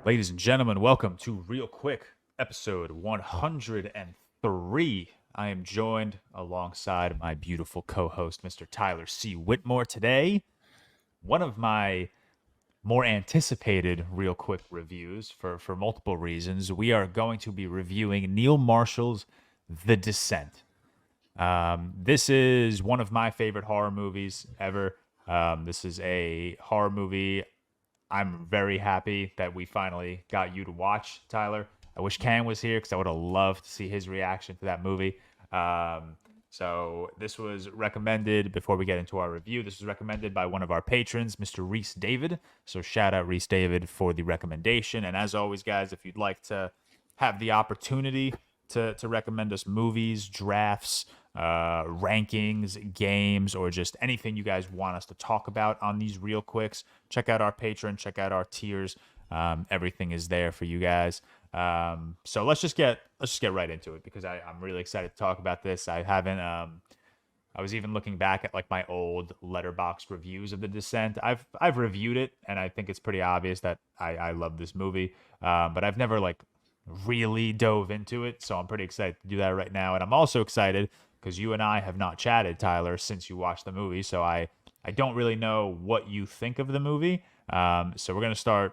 Ladies and gentlemen, welcome to ReelQuick, episode 103. I am joined alongside my beautiful co-host, Mr. Tyler C. Whitmore. Today, one of my more anticipated ReelQuick reviews for multiple reasons. We are going to be reviewing Neil Marshall's The Descent. This is one of my favorite horror movies ever. This is a horror movie I'm very happy that we finally got you to watch, Tyler. I wish Cam was here because I would have loved to see his reaction to that movie. So this was recommended, before we get into our review, this was recommended by one of our patrons, Mr. Reese David. So shout out Reese David for the recommendation. And as always, guys, if you'd like to have the opportunity to recommend us movies, drafts, rankings, games, or just anything you guys want us to talk about on these Real Quicks, check out our Patreon, check out our tiers. Everything is there for you guys. So let's just get right into it because I'm really excited to talk about this. I haven't. I was even looking back at like my old Letterboxd reviews of The Descent. I've reviewed it, and I think it's pretty obvious that I love this movie. But I've never like really dove into it, so I'm pretty excited to do that right now. And I'm also excited because you and I have not chatted, Tyler, since you watched the movie, so I don't really know what you think of the movie. So we're gonna start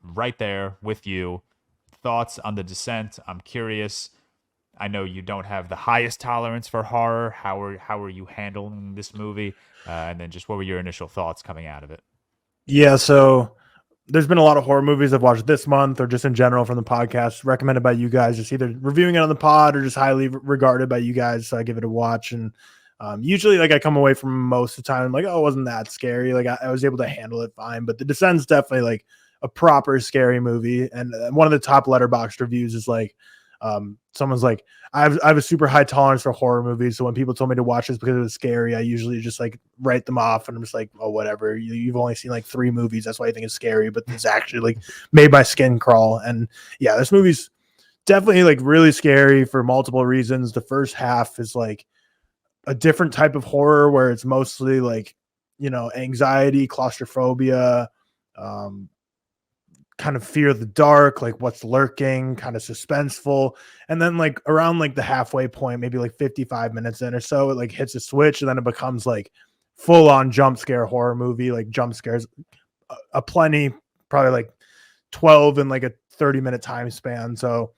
right there with you. Thoughts on The Descent? I'm curious. I know you don't have the highest tolerance for horror. How are you handling this movie? And then just what were your initial thoughts coming out of it? Yeah, so there's been a lot of horror movies I've watched this month or just in general from the podcast recommended by you guys, just either reviewing it on the pod or just highly regarded by you guys. So I give it a watch. And usually like I come away from most of the time like, oh, it wasn't that scary. Like I was able to handle it fine. But The Descent's definitely like a proper scary movie. And one of the top Letterboxd reviews is like, someone's like, I have a super high tolerance for horror movies. So when people told me to watch this because it was scary, I usually just like write them off and I'm just like, oh, whatever. You've only seen like 3 movies. That's why you think it's scary, but it's actually like made my skin crawl. And yeah, this movie's definitely like really scary for multiple reasons. The first half is like a different type of horror where it's mostly like, anxiety, claustrophobia, kind of fear of the dark, like what's lurking, kind of suspenseful. And then like around like the halfway point, maybe like 55 minutes in or so, it like hits a switch and then it becomes like full on jump scare horror movie, like jump scares a plenty, probably like 12 in like a 30-minute time span. So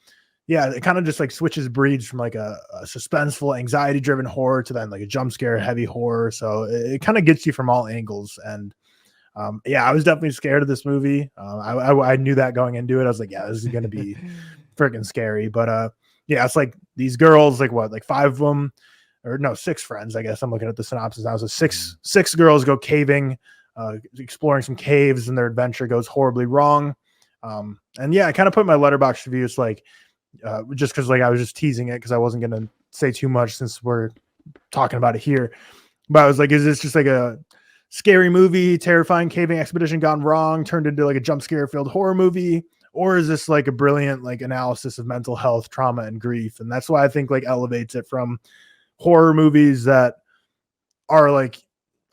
yeah, it kind of just like switches breeds from like a suspenseful, anxiety driven horror to then like a jump scare heavy horror. So it kind of gets you from all angles. And yeah, I was definitely scared of this movie. I knew that going into it. I was like, yeah, this is going to be freaking scary. But yeah, it's like these girls, like what, like 5 of them, or no, 6 friends, I guess. I'm looking at the synopsis now. So six girls go caving, exploring some caves, and their adventure goes horribly wrong. And yeah, I kind of put my Letterboxd review. It's like, just because like I was just teasing it because I wasn't going to say too much since we're talking about it here. But I was like, is this just like a scary movie, terrifying caving expedition gone wrong, turned into like a jump scare filled horror movie? Or is this like a brilliant like analysis of mental health, trauma, and grief? And that's why I think like elevates it from horror movies that are like,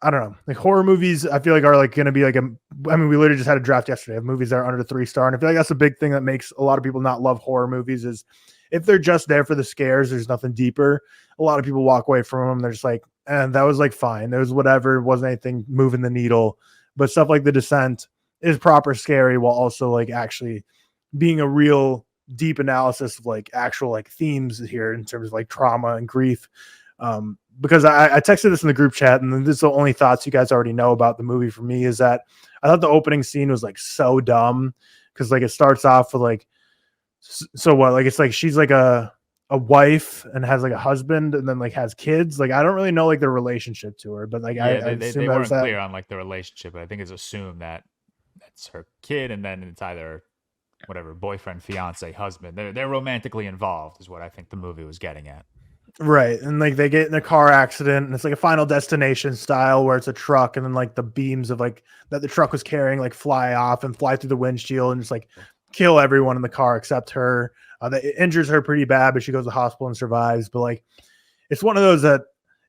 I don't know, like horror movies I feel like are like going to be like we literally just had a draft yesterday of movies that are under 3-star. And I feel like that's a big thing that makes a lot of people not love horror movies is if they're just there for the scares, there's nothing deeper. A lot of people walk away from them. They're just like, and that was like fine. There was whatever. It wasn't anything moving the needle. But stuff like The Descent is proper scary while also like actually being a real deep analysis of like actual like themes here in terms of like trauma and grief. Because I texted this in the group chat, and this is the only thoughts you guys already know about the movie for me is that I thought the opening scene was like so dumb because like it starts off with like, so what? Like it's like she's like a wife and has like a husband and then like has kids. Like I don't really know like the relationship to her, but like Yeah, they weren't clear on like the relationship, but I think it's assumed that that's her kid, and then it's either whatever boyfriend, fiance, husband. They're romantically involved, is what I think the movie was getting at. Right. And like they get in a car accident and it's like a Final Destination style where it's a truck and then like the beams of like that the truck was carrying like fly off and fly through the windshield and just like kill everyone in the car except her. That injures her pretty bad, but she goes to the hospital and survives. But like it's one of those that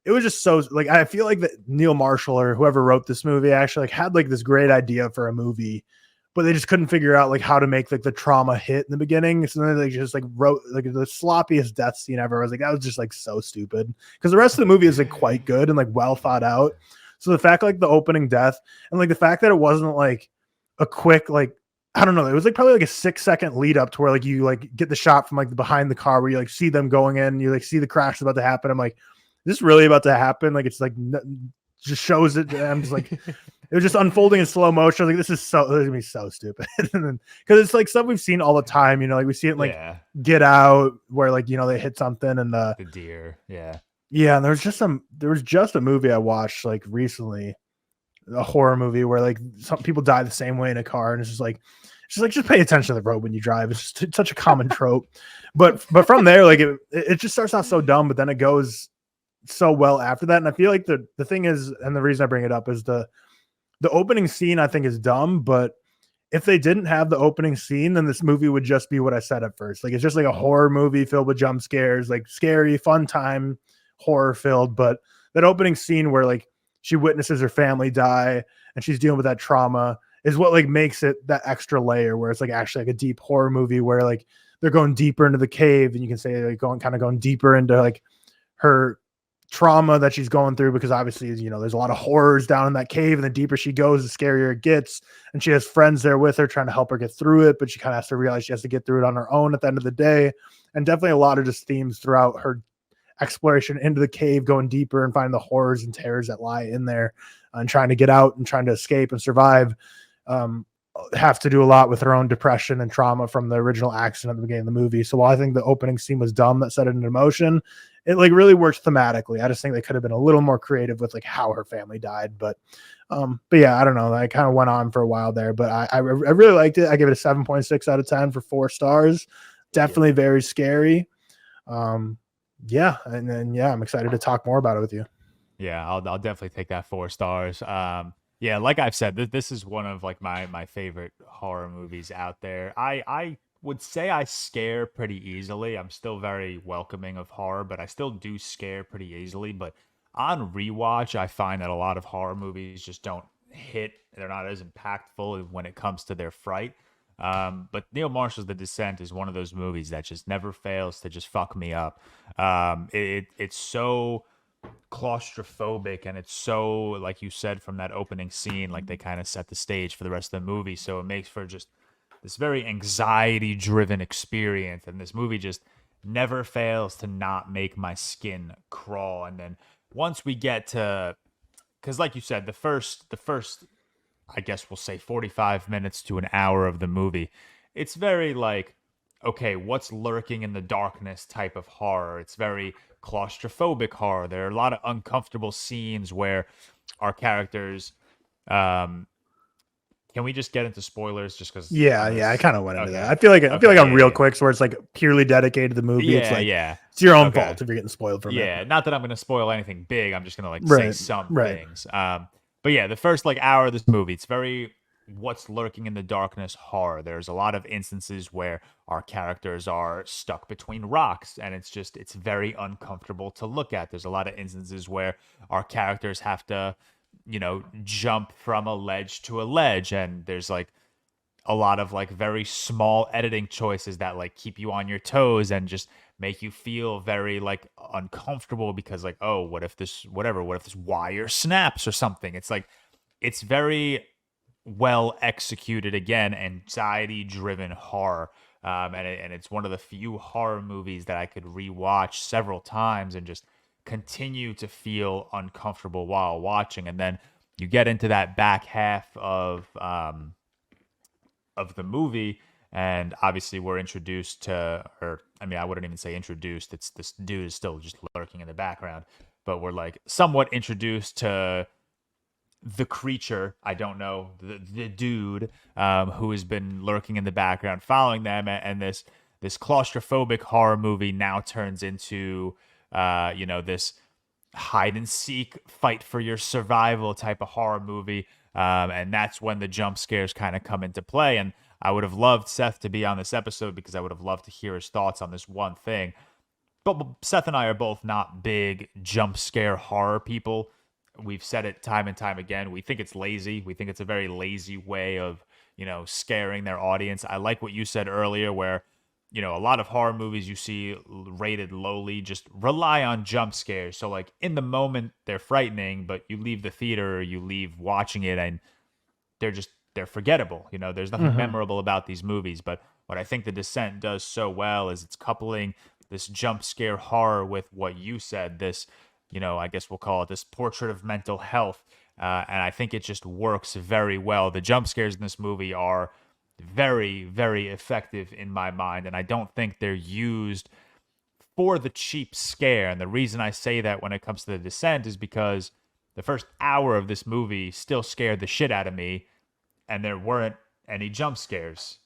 it was just so like I feel like that Neil Marshall or whoever wrote this movie actually like had like this great idea for a movie but they just couldn't figure out like how to make like the trauma hit in the beginning. So then they just like wrote like the sloppiest death scene ever. I was like, that was just like so stupid, because the rest of the movie is like quite good and like well thought out. So the fact like the opening death and like the fact that it wasn't like a quick like, I don't know, it was like probably like a 6-second lead up to where like you like get the shot from like the behind the car where you like see them going in, you like see the crash about to happen. I'm like, is this really about to happen? Like it's like just shows it. And I'm just like, it was just unfolding in slow motion. Like this is gonna be so stupid. Because it's like stuff we've seen all the time, you know, like we see it in, like Get Out, where like, you know, they hit something and the deer. Yeah. And there was just a movie I watched like recently, a horror movie where like some people die the same way in a car, and it's just pay attention to the road when you drive. It's such a common trope. But from there, like it just starts off so dumb, but then it goes so well after that. And I feel like the thing is, and the reason I bring it up is the opening scene I think is dumb, but if they didn't have the opening scene, then this movie would just be what I said at first. Like it's just like a horror movie filled with jump scares, like scary, fun time, horror filled. But that opening scene where like she witnesses her family die and she's dealing with that trauma is what like makes it that extra layer where it's like actually like a deep horror movie where like they're going deeper into the cave, and you can say like going deeper into like her trauma that she's going through, because obviously, you know, there's a lot of horrors down in that cave, and the deeper she goes, the scarier it gets. And she has friends there with her trying to help her get through it, but she kind of has to realize she has to get through it on her own at the end of the day. And definitely a lot of just themes throughout her exploration into the cave, going deeper and finding the horrors and terrors that lie in there, and trying to get out and trying to escape and survive. Have to do a lot with her own depression and trauma from the original accident at the beginning of the movie. So while I think the opening scene was dumb that set it into motion, it like really works thematically. I just think they could have been a little more creative with like how her family died. But yeah, I don't know. I kind of went on for a while there, but I really liked it. I give it a 7.6 out of 10 for 4 stars. Definitely very scary. Yeah. And then, yeah, I'm excited to talk more about it with you. Yeah, I'll definitely take that 4 stars. Yeah, like I've said, this is one of like my favorite horror movies out there. I would say I scare pretty easily. I'm still very welcoming of horror, but I still do scare pretty easily. But on rewatch, I find that a lot of horror movies just don't hit. They're not as impactful when it comes to their fright. But Neil Marshall's The Descent is one of those movies that just never fails to just fuck me up. It's so claustrophobic, and it's so, like you said, from that opening scene, like they kind of set the stage for the rest of the movie, so it makes for just this very anxiety driven experience, and this movie just never fails to not make my skin crawl. And then once we get to, because like you said, the first I guess we'll say 45 minutes to an hour of the movie, it's very like, okay, what's lurking in the darkness type of horror. It's very claustrophobic horror. There are a lot of uncomfortable scenes where our characters, can we just get into spoilers just because? Yeah, I kind of went into that. I feel like on ReelQuick, where it's like purely dedicated to the movie. Yeah, it's like, yeah. It's your own fault if you're getting spoiled from it. Yeah, not that I'm going to spoil anything big. I'm just going to like say some things. But yeah, the first like hour of this movie, it's very what's lurking in the darkness horror. There's a lot of instances where our characters are stuck between rocks, and it's very uncomfortable to look at. There's a lot of instances where our characters have to, you know, jump from a ledge to a ledge, and there's like a lot of like very small editing choices that like keep you on your toes and just make you feel very like uncomfortable, because like, oh, what if this wire snaps or something. It's like, it's very well executed, again, anxiety driven horror, and it's one of the few horror movies that I could rewatch several times and just continue to feel uncomfortable while watching. And then you get into that back half of the movie, and obviously we're introduced to, or I mean, I wouldn't even say introduced, it's this dude is still just lurking in the background, but we're like somewhat introduced to the creature, I don't know, the dude who has been lurking in the background following them. And this claustrophobic horror movie now turns into this hide and seek, fight for your survival type of horror movie, and that's when the jump scares kind of come into play. And I would have loved Seth to be on this episode, because I would have loved to hear his thoughts on this one thing. But Seth and I are both not big jump scare horror people. We've said it time and time again. We think it's lazy. We think it's a very lazy way of scaring their audience. I like what you said earlier where, a lot of horror movies you see rated lowly just rely on jump scares. So like in the moment they're frightening, but you leave the theater or you leave watching it and they're forgettable. There's nothing memorable about these movies. But what I think The Descent does so well is it's coupling this jump scare horror with what you said, this, I guess we'll call it this portrait of mental health. And I think it just works very well. The jump scares in this movie are very, very effective in my mind. And I don't think they're used for the cheap scare. And the reason I say that when it comes to The Descent is because the first hour of this movie still scared the shit out of me, and there weren't any jump scares.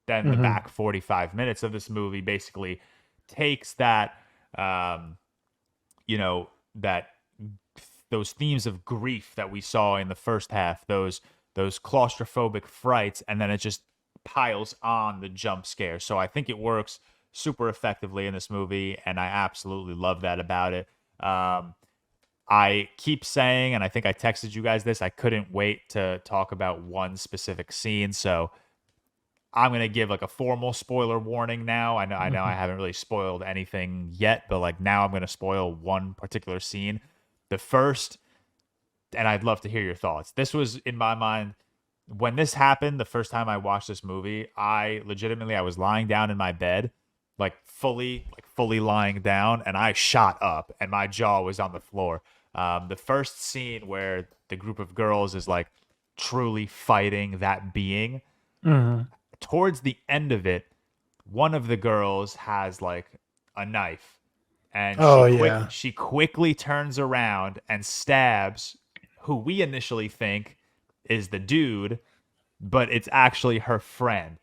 Then the back 45 minutes of this movie basically takes that, that those themes of grief that we saw in the first half, those claustrophobic frights, and then it just piles on the jump scare. So I think it works super effectively in this movie, and I absolutely love that about it. I keep saying, and I think I texted you guys this, I couldn't wait to talk about one specific scene. So I'm going to give like a formal spoiler warning now. I know I haven't really spoiled anything yet, but like now I'm going to spoil one particular scene. The first, and I'd love to hear your thoughts. This was in my mind when this happened, the first time I watched this movie, I was lying down in my bed, like fully lying down, and I shot up and my jaw was on the floor. The first scene where the group of girls is like truly fighting that being. Towards the end of it, one of the girls has like a knife, and she quickly turns around and stabs who we initially think is the dude, but it's actually her friend.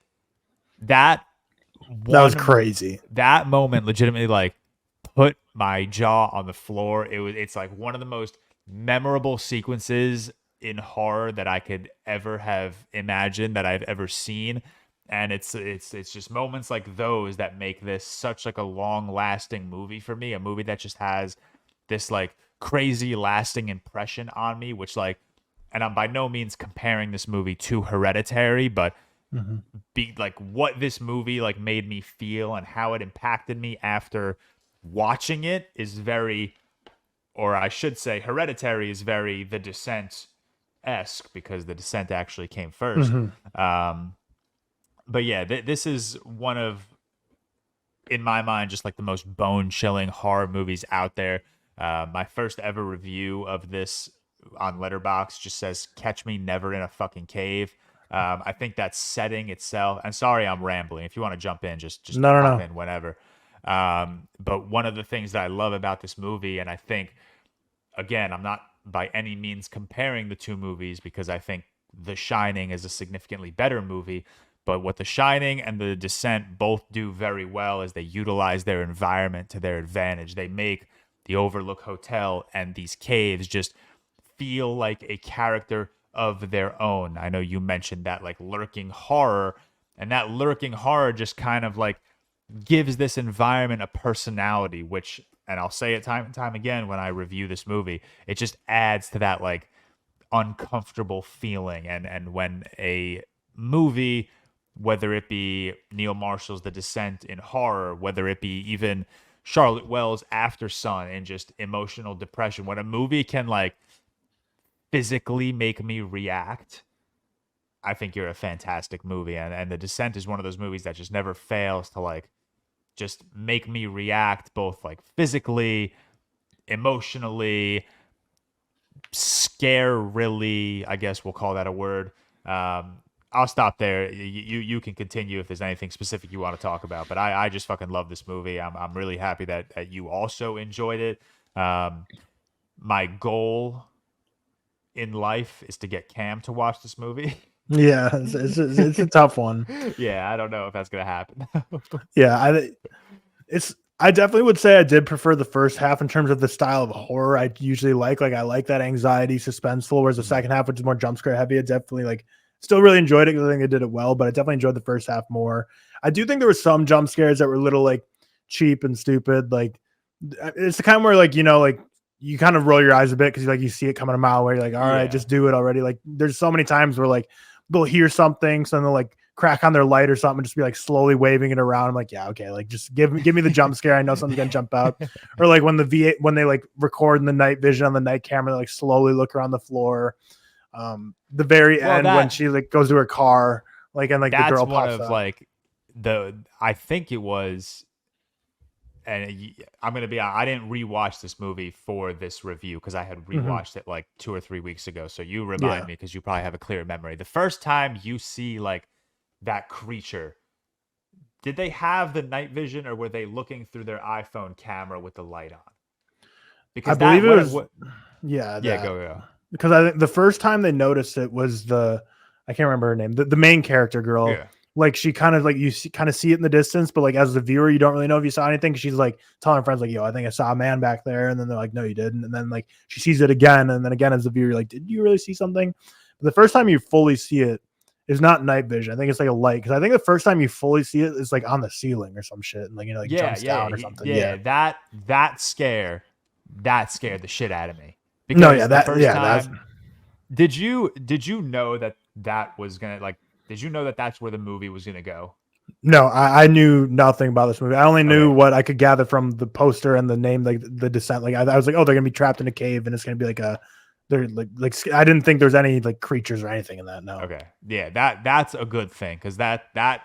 That was crazy. That moment legitimately like put my jaw on the floor. It's like one of the most memorable sequences in horror that I could ever have imagined, that I've ever seen. And it's just moments like those that make this such like a long lasting movie for me, a movie that just has this like crazy lasting impression on me, which like, and I'm by no means comparing this movie to Hereditary, but be like what this movie like made me feel and how it impacted me after watching it is very, or I should say Hereditary is very The Descent-esque, because The Descent actually came first. But yeah, this is one of, in my mind, just like the most bone-chilling horror movies out there. My first ever review of this on Letterboxd just says, "Catch me never in a fucking cave." I think that setting itself, and sorry I'm rambling. If you want to jump in, just hop in whenever. But one of the things that I love about this movie, and I think, again, I'm not by any means comparing the two movies because I think The Shining is a significantly better movie. But what The Shining and The Descent both do very well is they utilize their environment to their advantage. They make the Overlook Hotel and these caves just feel like a character of their own. I know you mentioned that like lurking horror, and that lurking horror just kind of like gives this environment a personality, which, and I'll say it time and time again when I review this movie, it just adds to that like uncomfortable feeling. And when a movie, whether it be Neil Marshall's The Descent in horror, whether it be even Charlotte Wells' After Sun in just emotional depression, when a movie can like physically make me react, I think you're a fantastic movie. And The Descent is one of those movies that just never fails to like just make me react, both like physically, emotionally, scarily, I guess we'll call that a word. I'll stop there. You can continue if there's anything specific you want to talk about. But I just fucking love this movie. I'm really happy that you also enjoyed it. My goal in life is to get Cam to watch this movie. Yeah, it's a tough one. Yeah, I don't know if that's gonna happen. Yeah, I definitely would say I did prefer the first half in terms of the style of horror I usually like. Like I like that anxiety, suspenseful, whereas the second half, which is more jump scare heavy, I definitely like still really enjoyed it because I think I did it well, but I definitely enjoyed the first half more. I do think there were some jump scares that were a little like cheap and stupid. Like it's the kind where like, like you kind of roll your eyes a bit because you see it coming a mile away. You're like, all right, just do it already. Like there's so many times where like they'll hear something, so then they'll like crack on their light or something, and just be like slowly waving it around. I'm like, yeah, okay, like just give me the jump scare. I know something's gonna jump out. Or like when when they like record in the night vision on the night camera, they like slowly look around the floor. The very end when she like goes to her car, like, and like the girl pops up. Like I think it was, and I'm gonna be honest, I didn't rewatch this movie for this review because I had rewatched it like 2 or 3 weeks ago. So you remind me, because you probably have a clear memory. The first time you see like that creature, did they have the night vision, or were they looking through their iPhone camera with the light on? Because I believe it was go. Because I think the first time they noticed it was I can't remember her name, the main character girl. Yeah. Like she kind of like kind of see it in the distance, but like as the viewer, you don't really know if you saw anything. She's like telling her friends like, "Yo, I think I saw a man back there," and then they're like, "No, you didn't." And then like she sees it again, and then again as the viewer, you're like, "Did you really see something?" But the first time you fully see it is not night vision. I think it's like a light, because I think the first time you fully see it is like on the ceiling or some shit, and like like jumps down or something. That scared the shit out of me. Because did you know that was gonna like? Did you know that that's where the movie was gonna go? No, I knew nothing about this movie. I only knew what I could gather from the poster and the name, like the descent. Like I was like, oh, they're gonna be trapped in a cave, and it's gonna be like they're like I didn't think there's any like creatures or anything in that. No. Okay. Yeah, that's a good thing, because that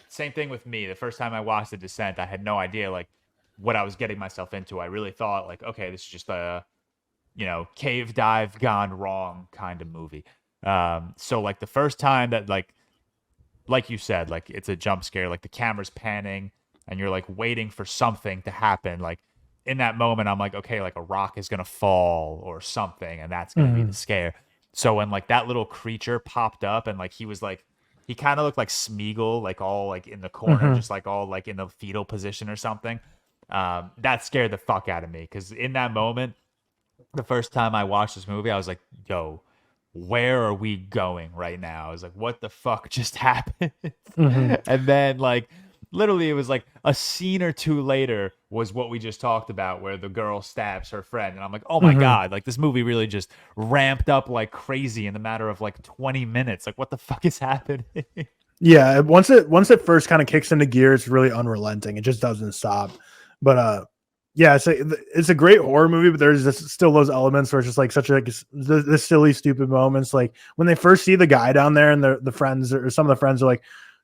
same thing with me. The first time I watched The Descent, I had no idea like what I was getting myself into. I really thought like, okay, this is just a cave dive gone wrong kind of movie. So like the first time that like you said, like it's a jump scare, like the camera's panning and you're like waiting for something to happen. Like in that moment, I'm like, okay, like a rock is gonna fall or something, and that's gonna be the scare. So when like that little creature popped up, and like he kind of looked like Smeagol, like all like in the corner, just like all like in the fetal position or something. That scared the fuck out of me, because in that moment, the first time I watched this movie, I was like, yo, where are we going right now? I was like, what the fuck just happened? And then like literally it was like a scene or two later was what we just talked about, where the girl stabs her friend, and I'm like, oh my god, like this movie really just ramped up like crazy in the matter of like 20 minutes. Like what the fuck is happening? Yeah, once it first kind of kicks into gear, it's really unrelenting. It just doesn't stop. But yeah, it's a great horror movie, but there's still those elements where it's just like such like the silly, stupid moments. Like when they first see the guy down there, and the friends or some of the friends are like,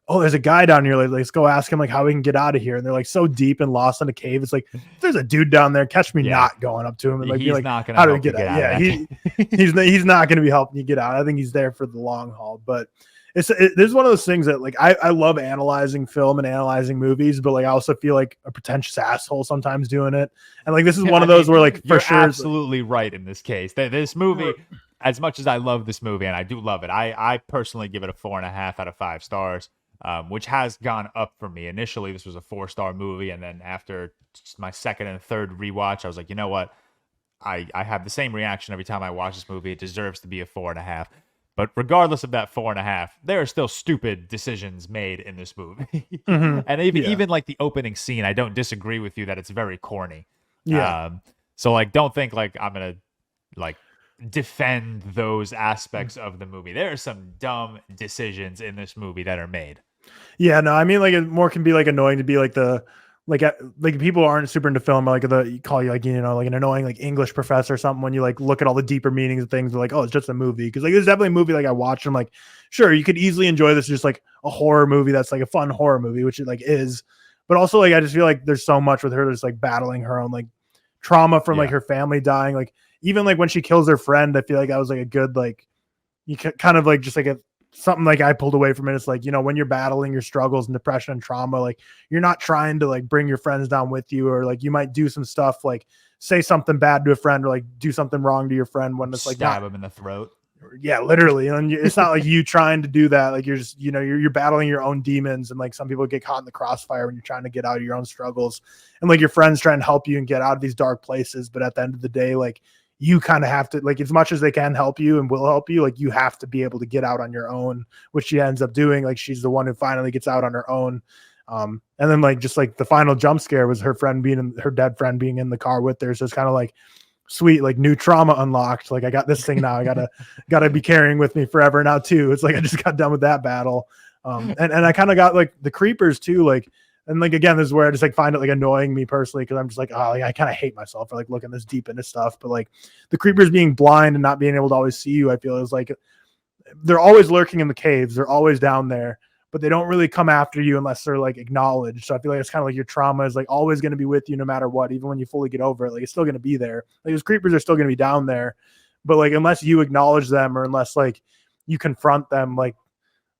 "Oh, there's a guy down here. Like, let's go ask him like how we can get out of here." And they're like so deep and lost in a cave. It's like, if there's a dude down there, catch me not going up to him and like be like, "How do we get out?" Yeah, he's not going to be helping you get out. I think he's there for the long haul, but. This is one of those things that like I love analyzing film and analyzing movies, but like I also feel like a pretentious asshole sometimes doing it. And like this is one of those where like you're absolutely right in this case. This movie, as much as I love this movie, and I do love it, I personally give it a 4.5 out of 5 stars, which has gone up for me. Initially, this was a 4-star movie, and then after my second and third rewatch, I was like, you know what? I have the same reaction every time I watch this movie. It deserves to be a 4.5. But regardless of that 4.5, there are still stupid decisions made in this movie. And even like the opening scene, I don't disagree with you that it's very corny. Yeah. So like, don't think like I'm going to like defend those aspects of the movie. There are some dumb decisions in this movie that are made. Yeah, no, I mean like it more can be like annoying to be like like people aren't super into film, like you call you like, like an annoying like English professor or something when you like look at all the deeper meanings of things. They're like, oh, it's just a movie. Because like there's definitely a movie like I watched. I'm like, sure, you could easily enjoy this just like a horror movie that's like a fun horror movie, which it like is. But also like I just feel like there's so much with her that's like battling her own like trauma from like her family dying. Like even like when she kills her friend, I feel like that was like a good like you kind of like just like a something like I pulled away from it. It's like, when you're battling your struggles and depression and trauma, like you're not trying to like bring your friends down with you, or like you might do some stuff like say something bad to a friend or like do something wrong to your friend when it's like stab him in the throat. Yeah, literally. And it's not like you trying to do that. Like you're just, you're battling your own demons, and like some people get caught in the crossfire when you're trying to get out of your own struggles, and like your friends trying to help you and get out of these dark places. But at the end of the day, like you kind of have to, like, as much as they can help you and will help you, like you have to be able to get out on your own, which she ends up doing. Like she's the one who finally gets out on her own. And then like just like the final jump scare was her dead friend being in the car with her. So it's kind of like sweet, like new trauma unlocked. Like I got this thing now. I gotta be carrying with me forever now too. It's like I just got done with that battle. And I kind of got like the creepers too. Like, and like again, this is where I just like find it like annoying me personally because I'm just like, oh, like, I kind of hate myself for like looking this deep into stuff. But like the creepers being blind and not being able to always see you, I feel is like they're always lurking in the caves. They're always down there, but they don't really come after you unless they're like acknowledged. So I feel like it's kind of like your trauma is like always going to be with you no matter what, even when you fully get over it. Like it's still going to be there. Like those creepers are still going to be down there, but like unless you acknowledge them or unless like you confront them, like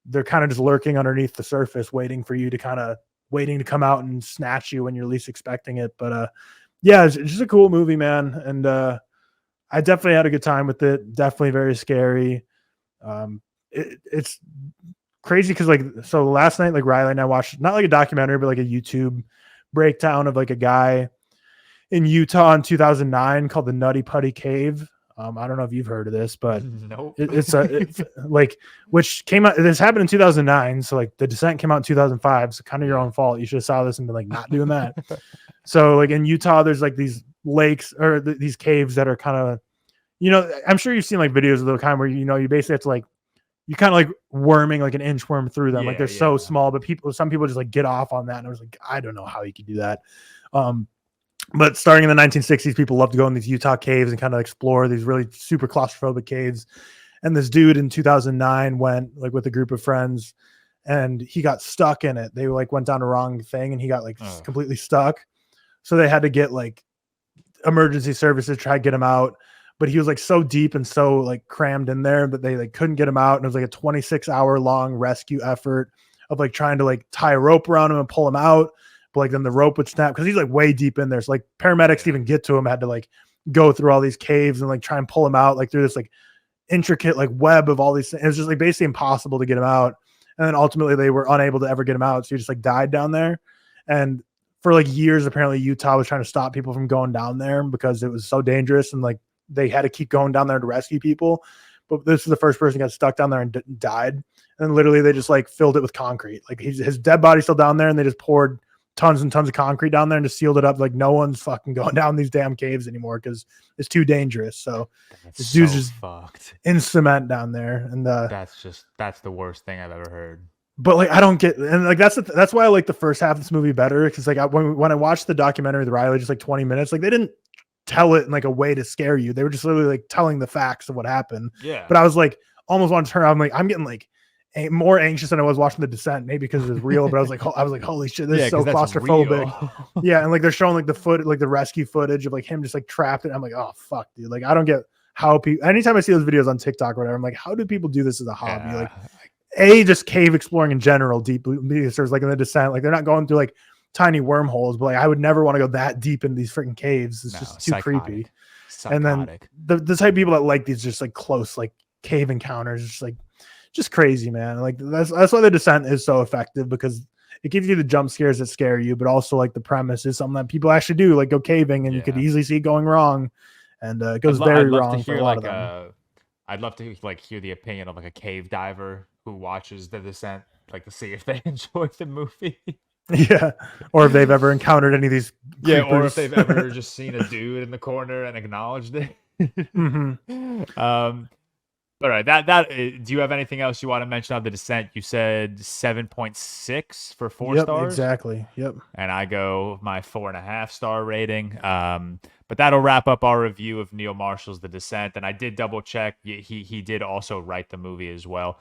they're kind of just lurking underneath the surface, waiting to come out and snatch you when you're least expecting it. But yeah, it's just a cool movie, man. And I definitely had a good time with it. Definitely very scary. It's crazy because like so last night like Riley and I watched not like a documentary but like a YouTube breakdown of like a guy in Utah in 2009 called the Nutty Putty Cave. I don't know if you've heard of this, but nope. it's like which came out. This happened in 2009, so like The Descent came out in 2005. So kind of your own fault. You should have saw this and been like not doing that. So like in Utah, there's like these lakes or these caves that are kind of, you know, I'm sure you've seen like videos of the kind where you know you basically have to like you kind of like worming like an inchworm through them. Like they're so small, but some people just like get off on that. And I was like, I don't know how you could do that. But starting in the 1960s, people loved to go in these Utah caves and kind of explore these really super claustrophobic caves. And this dude in 2009 went like with a group of friends and he got stuck in it. They like went down the wrong thing and he got like completely stuck. So they had to get like emergency services, try to get him out. But he was like so deep and so like crammed in there that they like couldn't get him out. And it was like a 26-hour long rescue effort of like trying to like tie a rope around him and pull him out. But like then the rope would snap because he's like way deep in there. So like paramedics to even get to him had to like go through all these caves and like try and pull him out like through this like intricate like web of all these things. It was just like basically impossible to get him out. And then ultimately they were unable to ever get him out. So he just like died down there. And for like years, apparently Utah was trying to stop people from going down there because it was so dangerous and like they had to keep going down there to rescue people. But this is the first person who got stuck down there and died. And literally they just like filled it with concrete. Like his dead body's still down there and they just poured tons and tons of concrete down there and just sealed it up. Like no one's fucking going down these damn caves anymore because it's too dangerous. So this dude's just fucked in cement down there. And that's the worst thing I've ever heard. But like I don't get, and like that's why I like the first half of this movie better because like when I watched the documentary with Riley, just like 20 minutes, like they didn't tell it in like a way to scare you. They were just literally like telling the facts of what happened. Yeah. But I was like almost want to turn. I'm like I'm getting like more anxious than I was watching The Descent, maybe because it was real. But I was like holy shit, this is so claustrophobic. Yeah, and like they're showing like the rescue footage of like him just like trapped. And I'm like, oh fuck, dude. Like I don't get how people. Anytime I see those videos on TikTok or whatever, I'm like, how do people do this as a hobby? Like, just cave exploring in general, deeply. There's like in The Descent, like they're not going through like tiny wormholes, but like I would never want to go that deep in these freaking caves. It's just too creepy. And then the type of people that like these just like close like cave encounters, just crazy, man. Like that's why The Descent is so effective because it gives you the jump scares that scare you, but also like the premise is something that people actually do, like go caving, and you could easily see it going wrong, and it goes very wrong for a lot of them. I'd love to like hear the opinion of like a cave diver who watches The Descent, like to see if they enjoy the movie. Yeah, or if they've ever encountered any of these creepers. Or if they've ever just seen a dude in the corner and acknowledged it. All right, do you have anything else you want to mention on The Descent? You said 7.6 for 4 stars. Exactly. Yep. And I go my 4.5 star rating. But that'll wrap up our review of Neil Marshall's The Descent. And I did double check. He did also write the movie as well.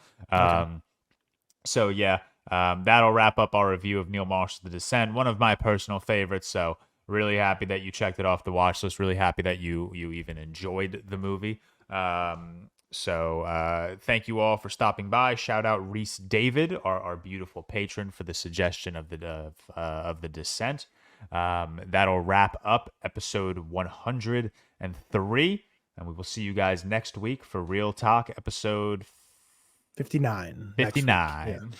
So yeah, that'll wrap up our review of Neil Marshall's The Descent. One of my personal favorites. So really happy that you checked it off the watch list. Really happy that you even enjoyed the movie. So thank you all for stopping by. Shout out Reese David, our beautiful patron, for the suggestion of the Descent. That'll wrap up episode 103, and we will see you guys next week for ReelTok episode 59. 59.